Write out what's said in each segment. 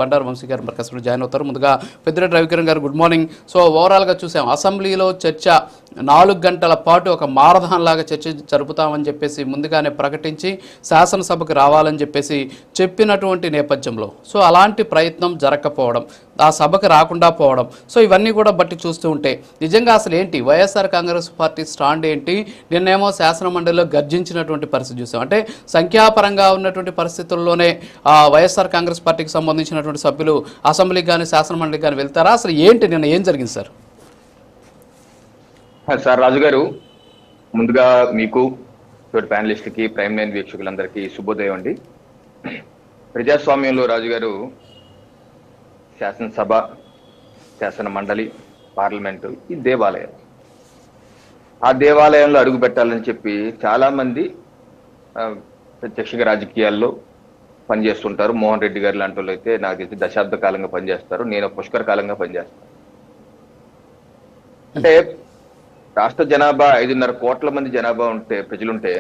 బండారు వంశీ గారు మరి customer join అవుతారు. ముందుగా పెద్దిరెడ్డి రవికిరణ్ గారు గుడ్ మార్నింగ్. సో ఓవరాల్గా చూసాం అసెంబ్లీలో చర్చ 4 గంటల పాటు ఒక మారథాన్ లాగా చర్చ జరుపుతామని చెప్పేసి ముందుగానే ప్రకటించి శాసనసభకు రావాలని చెప్పేసి చెప్పినటువంటి నేపథ్యంలో సో అలాంటి ప్రయత్నం జరగకపోవడం, ఆ సభకు రాకుండా పోవడం, సో ఇవన్నీ కూడా బట్టి చూస్తూ ఉంటే నిజంగా అసలు ఏంటి వైఎస్ఆర్ కాంగ్రెస్ పార్టీ స్టాండ్ ఏంటి? నిన్నేమో శాసన మండలిలో గర్జించినటువంటి పరిస్థితి చూసాం. అంటే సంఖ్యాపరంగా ఉన్నటువంటి పరిస్థితుల్లోనే వైఎస్ఆర్ కాంగ్రెస్ పార్టీకి సంబంధించిన సభ్యులు అసెంబ్లీకి కానీ శాసన మండలికి కానీ వెళ్తారా? అసలు ఏంటి నిన్న ఏం జరిగింది సార్? సార్ రాజు గారు, ముందుగా మీకు ప్యానలిస్ట్కి ప్రైమ్ లైన్ వీక్షకులందరికీ శుభోదయం అండి. ప్రజాస్వామ్యంలో రాజు గారు శాసనసభ, శాసన మండలి, పార్లమెంటు ఈ దేవాలయం. ఆ దేవాలయంలో అడుగు పెట్టాలని చెప్పి చాలా మంది ప్రత్యక్షంగా రాజకీయాల్లో పనిచేస్తుంటారు. మోహన్ రెడ్డి గారు లాంటి వాళ్ళు అయితే నాకు తెలిసి దశాబ్ద కాలంగా పనిచేస్తారు. నేను పుష్కర కాలంగా పనిచేస్తాను. అంటే రాష్ట్ర జనాభా 5.5 కోట్ల మంది జనాభా ఉంటే, ప్రజలుంటే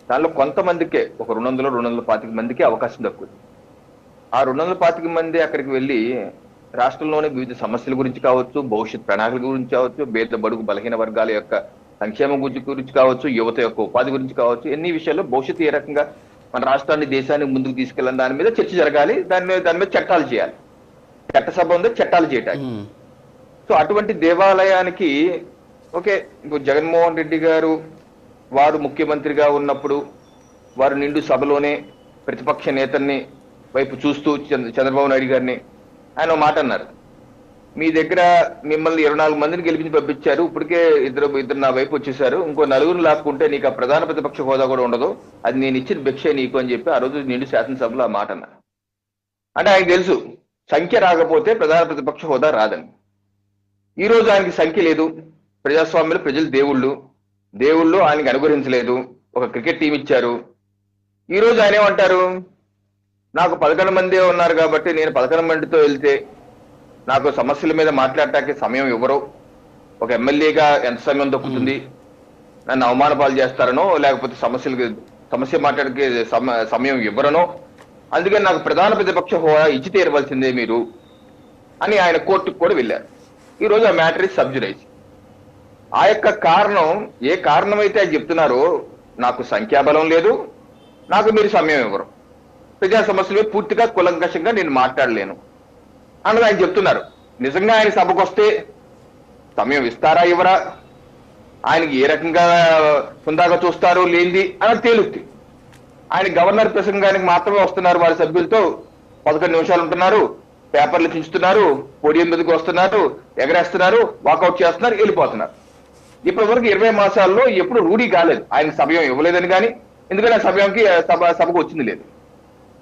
దానిలో కొంతమందికే ఒక 200-225 మందికి అవకాశం దక్కుతుంది. ఆ 225 మంది అక్కడికి వెళ్ళి రాష్ట్రంలోని వివిధ సమస్యల గురించి కావచ్చు, భవిష్యత్ ప్రణాళికల గురించి కావచ్చు, పేద బడుగు బలహీన వర్గాల యొక్క సంక్షేమం గురించి కావచ్చు, యువత యొక్క ఉపాధి గురించి కావచ్చు, ఎన్ని విషయాల్లో భవిష్యత్తు ఏ రకంగా మన రాష్ట్రాన్ని దేశానికి ముందుకు తీసుకెళ్ళిన దాని మీద చర్చ జరగాలి. దాని మీద చట్టాలు చేయాలి. చట్టసభ ఉంది చట్టాలు చేయటానికి. సో అటువంటి దేవాలయానికి ఓకే, ఇప్పుడు జగన్మోహన్ రెడ్డి గారు వారు ముఖ్యమంత్రిగా ఉన్నప్పుడు వారు నిండు సభలోనే ప్రతిపక్ష నేతల్ని వైపు చూస్తూ చంద్రబాబు నాయుడు గారిని ఆయన మాట అన్నారు, మీ దగ్గర మిమ్మల్ని 24 మందిని గెలిపించి పంపించారు, ఇప్పటికే ఇద్దరు నా వైపు వచ్చేసారు, ఇంకో 4 లాక్కుంటే నీకు ఆ ప్రధాన ప్రతిపక్ష హోదా కూడా ఉండదు, అది నేను ఇచ్చిన భిక్షే నీకు అని చెప్పి ఆ రోజు నిండు శాసనసభలో ఆ మాట అన్నారు. అంటే ఆయనకు తెలుసు సంఖ్య రాకపోతే ప్రధాన ప్రతిపక్ష హోదా రాదని. ఈ రోజు ఆయనకి సంఖ్య లేదు. ప్రజాస్వామ్యంలో ప్రజలు దేవుళ్ళు ఆయనకి అనుగ్రహించలేదు. ఒక క్రికెట్ టీం ఇచ్చారు. ఈ రోజు ఆయన ఏమంటారు, నాకు 11 మందే ఉన్నారు కాబట్టి నేను 11 మందితో వెళ్తే నాకు సమస్యల మీద మాట్లాడటానికి సమయం ఇవ్వరు, ఒక ఎమ్మెల్యేగా ఎంత సమయం దొక్కుతుంది, నన్ను అవమాన పాలు చేస్తారనో లేకపోతే సమస్య మాట్లాడే సమయం ఇవ్వరనో, అందుకని నాకు ప్రధాన ప్రతిపక్ష హోదా ఇచ్చి తీరవలసిందే మీరు అని ఆయన కోర్టుకు కూడా వెళ్ళారు. ఈ రోజు ఆ మ్యాటర్ ఇస్ సబ్జుడైజ్. ఆ యొక్క కారణం, ఏ కారణమైతే ఆయన చెప్తున్నారో, నాకు సంఖ్యాబలం లేదు, నాకు మీరు సమయం ఇవ్వరు, ప్రజా సమస్యలు పూర్తిగా కులంకషంగా నేను మాట్లాడలేను అన్నది ఆయన చెప్తున్నారు. నిజంగా ఆయన సభకు వస్తే సమయం ఇస్తారా ఇవ్వరా, ఆయనకి ఏ రకంగా హుందాగా చూస్తారో లేనిది అని తేలుద్ది. ఆయన గవర్నర్ ప్రసంగానికి మాత్రమే వస్తున్నారు, వారి సభ్యులతో 11 నిమిషాలు ఉంటున్నారు, పేపర్లు చించుతున్నారు, పోడియం మీదకి వస్తున్నారు, ఎగరేస్తున్నారు, వాకౌట్ చేస్తున్నారు, వెళ్ళిపోతున్నారు. ఇప్పటి వరకు 20 మాసాల్లో ఎప్పుడు రూఢీ కాలేదు. ఆయన సమయం ఇవ్వలేదని కానీ, ఎందుకంటే ఆ సమయానికి సభకు వచ్చింది లేదు.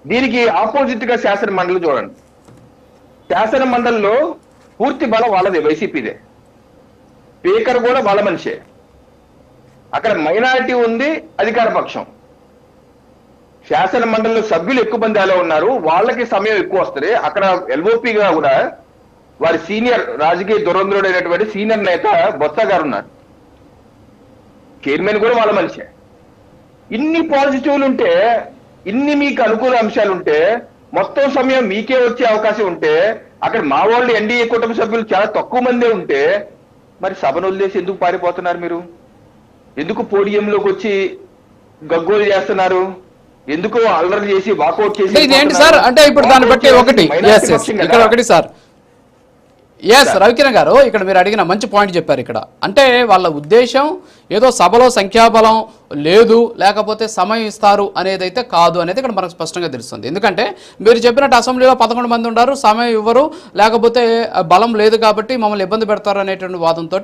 దీనికి ఆపోజిట్ గా శాసన మండలి చూడండి. శాసన మండలిలో పూర్తి బలం వాళ్ళదే, వైసీపీదే. స్పీకర్ కూడా వాళ్ళ మనిషే. అక్కడ మైనారిటీ ఉంది, అధికార పక్షం. శాసన మండలిలో సభ్యులు ఎక్కువ మంది అలా ఉన్నారు, వాళ్ళకి సమయం ఎక్కువ వస్తుంది. అక్కడ ఎల్ఓపిగా కూడా వారి సీనియర్ రాజకీయ దురంధరుడైనటువంటి సీనియర్ నేత బొత్స గారు ఉన్నారు. చైర్మన్ కూడా వాళ్ళ మనిషే. ఇన్ని పాజిటివ్లు ఉంటే, ఇన్ని మీకు అనుకూల అంశాలు ఉంటే, మొత్తం సమయం మీకే వచ్చే అవకాశం ఉంటే, అక్కడ మా వాళ్ళు ఎన్డీఏ కుటుంబ సభ్యులు చాలా తక్కువ మందే ఉంటే, మరి సభను వదిలేసి ఎందుకు పారిపోతున్నారు మీరు? ఎందుకు పోడియంలోకి వచ్చి గగ్గోలు చేస్తున్నారు? ఎందుకు అల్లరి చేసి వాకౌట్ చేసి? ఇదేంటి సార్? అంటే ఇప్పుడు దాన్ని బట్టి ఒకటి సార్, ఎస్ రవికిరణ్ గారు, ఇక్కడ మీరు అడిగిన మంచి పాయింట్ చెప్పారు. ఇక్కడ అంటే వాళ్ళ ఉద్దేశం ఏదో సభలో సంఖ్యాబలం లేదు, లేకపోతే సమయం ఇస్తారు అనేది అయితే కాదు అనేది ఇక్కడ మనకు స్పష్టంగా తెలుస్తుంది. ఎందుకంటే మీరు చెప్పినట్టు అసెంబ్లీలో 11 మంది ఉన్నారు, సమయం ఇవ్వరు, లేకపోతే బలం లేదు కాబట్టి మమ్మల్ని ఇబ్బంది పెడతారు అనేటువంటి వాదంతో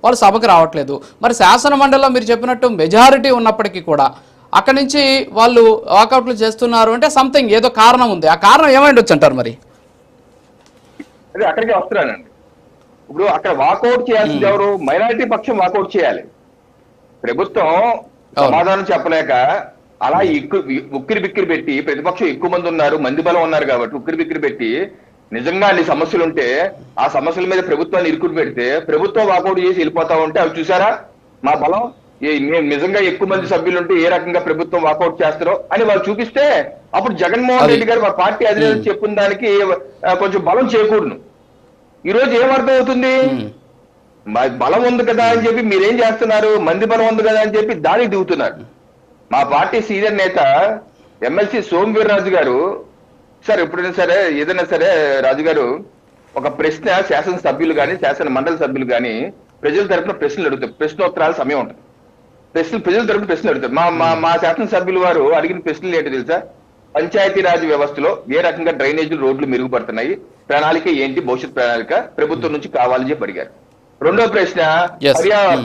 వాళ్ళు సభకు రావట్లేదు. మరి శాసన మండలిలో మీరు చెప్పినట్టు మెజారిటీ ఉన్నప్పటికీ కూడా అక్కడి నుంచి వాళ్ళు వాకౌట్లు చేస్తున్నారు అంటే సంథింగ్ ఏదో కారణం ఉంది. ఆ కారణం ఏమైండొచ్చు అంటారు? మరి అదే అక్కడికే వస్తున్నానండి. ఇప్పుడు అక్కడ వాకౌట్ చేయాల్సింది ఎవరు? మైనారిటీ పక్షం వాకౌట్ చేయాలి. ప్రభుత్వం సమాధానం చెప్పలేక అలా ఉక్కిరి బిక్కిరి పెట్టి, ప్రతిపక్షం ఎక్కువ మంది ఉన్నారు, మంది బలం ఉన్నారు కాబట్టి ఉక్కిరి బిక్కిరి పెట్టి, నిజంగా అన్ని సమస్యలు ఉంటే ఆ సమస్యల మీద ప్రభుత్వాన్ని ఇరుకుని పెడితే ప్రభుత్వం వాకౌట్ చేసి వెళ్ళిపోతా ఉంటే అవి చూసారా మా బలం, నిజంగా ఎక్కువ మంది సభ్యులు ఉంటే ఏ రకంగా ప్రభుత్వం వాకౌట్ చేస్తారో అని వాళ్ళు చూపిస్తే అప్పుడు జగన్మోహన్ రెడ్డి గారు మా పార్టీ అధినేత చెప్పిన దానికి కొంచెం బలం చేకూరును. ఈ రోజు ఏమర్థం అవుతుంది? బలం ఉంది కదా అని చెప్పి మీరేం చేస్తున్నారు, మంది బలం ఉంది కదా అని చెప్పి దానికి దిగుతున్నారు. మా పార్టీ సీనియర్ నేత ఎమ్మెల్సీ సోమవీర్రాజు గారు, సార్ ఎప్పుడైనా సరే ఏదైనా సరే రాజు గారు ఒక ప్రశ్న శాసనసభ్యులు కానీ శాసన మండలి సభ్యులు కానీ ప్రజల తరపున ప్రశ్నలు అడుగుతారు, ప్రశ్నోత్తరాల సమయం ఉంటుంది. ప్రజల తరపున ప్రశ్నలు అడుగుతారు. మా శాసనసభ్యులు వారు అడిగిన ప్రశ్నలు ఏంటో తెలుసా? పంచాయతీరాజ్ వ్యవస్థలో ఏ రకంగా డ్రైనేజీలు, రోడ్లు మెరుగుపడుతున్నాయి, ప్రణాళిక ఏంటి, భవిష్యత్ ప్రణాళిక ప్రభుత్వం నుంచి కావాలని చెప్పి అడిగారు. రెండో ప్రశ్న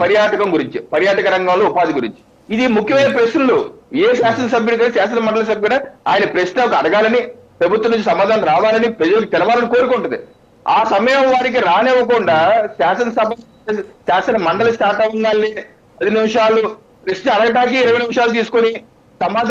పర్యాటకం గురించి, పర్యాటక రంగంలో ఉపాధి గురించి. ఇది ముఖ్యమైన ప్రశ్నలు. ఏ శాసనసభ్యుడు కానీ శాసన మండలి సభ్యుడు ఆయన ప్రశ్న ఒక అడగాలని, ప్రభుత్వం నుంచి సమాధానం రావాలని, ప్రజలకు తెలవాలని కోరుకుంటుంది. ఆ సమయం వారికి రానివ్వకుండా శాసన మండలి స్టార్ట్ అవ్వగానే 10 నిమిషాలు ప్రశ్న అడగటానికి 20 నిమిషాలు తీసుకొని సమాధానం